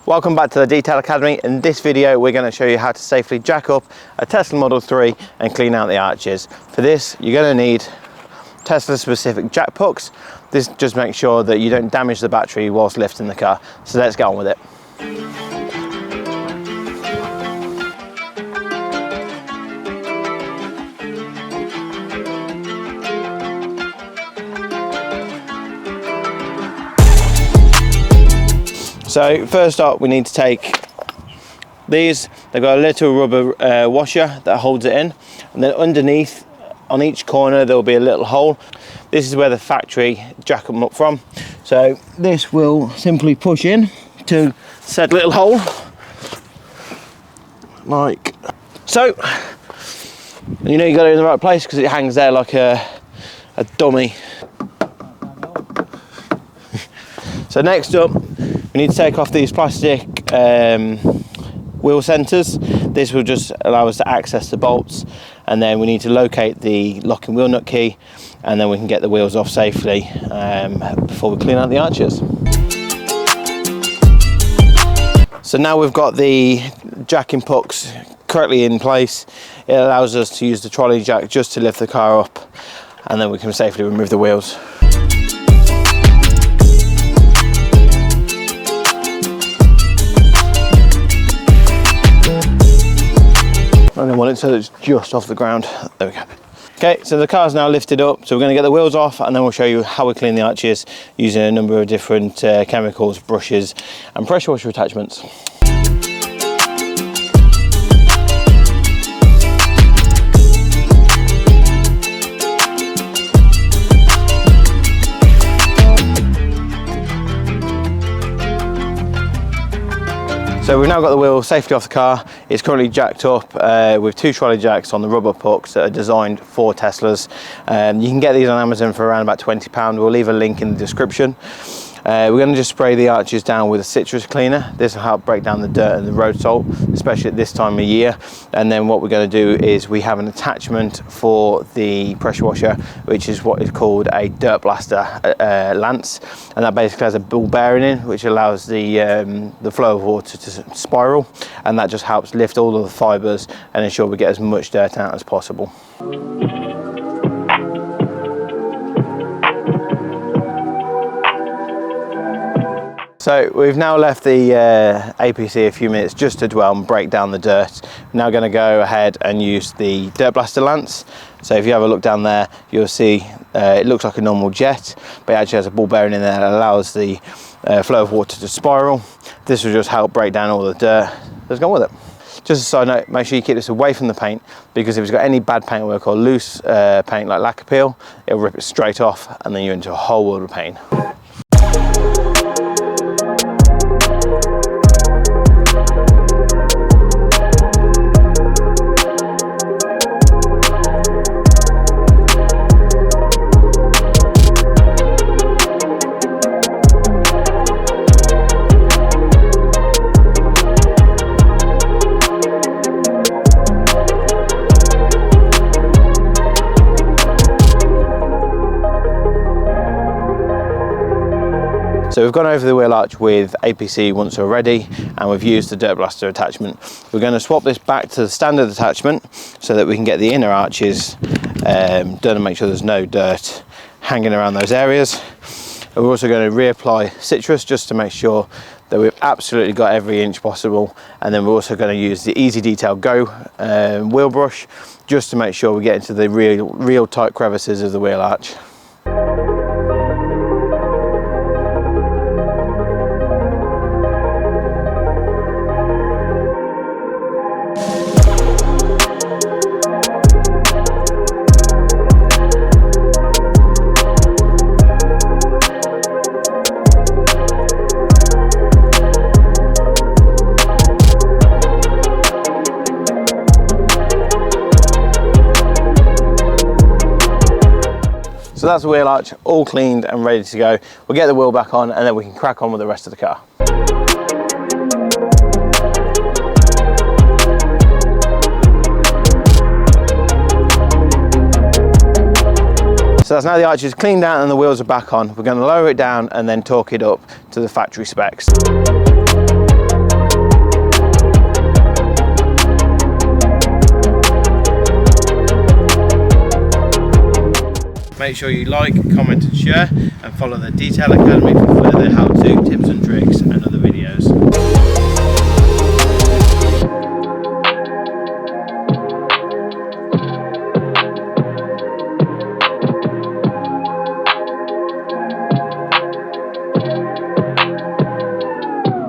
Welcome back to the Detail Academy. In this video we're going to show you how to safely jack up a Tesla Model 3 and clean out the arches. For this you're going to need Tesla specific jack pucks. This just makes sure that you don't damage the battery whilst lifting the car. So let's get on with it. So first up we need to take these. They've got a little rubber washer that holds it in, and then underneath on each corner there will be a little hole. This is where the factory jack them up from. So this will simply push in to said little hole like so. And you know you got it in the right place because it hangs there like a dummy. So next up we need to take off these plastic wheel centers. This will just allow us to access the bolts, and then we need to locate the locking wheel nut key, and then we can get the wheels off safely before we clean out the arches. So now we've got the jacking pucks correctly in place. It allows us to use the trolley jack just to lift the car up, and then we can safely remove the wheels. I don't want it so it's just off the ground. There we go. Okay, so the car's now lifted up, so we're going to get the wheels off, and then we'll show you how we clean the arches using a number of different chemicals, brushes and pressure washer attachments. So we've now got the wheel safely off the car. It's currently jacked up with two trolley jacks on the rubber pucks that are designed for Teslas. You can get these on Amazon for around about £20. We'll leave a link in the description. We're going to just spray the arches down with a citrus cleaner. This will help break down the dirt and the road salt, especially at this time of year. And then what we're going to do is we have an attachment for the pressure washer, which is what is called a dirt blaster lance, and that basically has a ball bearing in, which allows the flow of water to spiral, and that just helps lift all of the fibres and ensure we get as much dirt out as possible. So we've now left the APC a few minutes just to dwell and break down the dirt. We're now going to go ahead and use the dirt blaster lance. So if you have a look down there, you'll see it looks like a normal jet, but it actually has a ball bearing in there that allows the flow of water to spiral. This will just help break down all the dirt that's gone with it. Just a side note, make sure you keep this away from the paint, because if it's got any bad paintwork or loose paint like lacquer peel, it'll rip it straight off, and then you're into a whole world of pain. So we've gone over the wheel arch with APC once already, and we've used the dirt blaster attachment. We're going to swap this back to the standard attachment so that we can get the inner arches done and make sure there's no dirt hanging around those areas. And we're also going to reapply citrus just to make sure that we've absolutely got every inch possible, and then we're also going to use the Easy Detail Go wheel brush just to make sure we get into the real tight crevices of the wheel arch. So that's the wheel arch all cleaned and ready to go. We'll get the wheel back on, and then we can crack on with the rest of the car. So that's now the arch is cleaned out and the wheels are back on. We're going to lower it down and then torque it up to the factory specs. Make sure you like, comment and share, and follow the Detail Academy for further how-to tips and tricks and other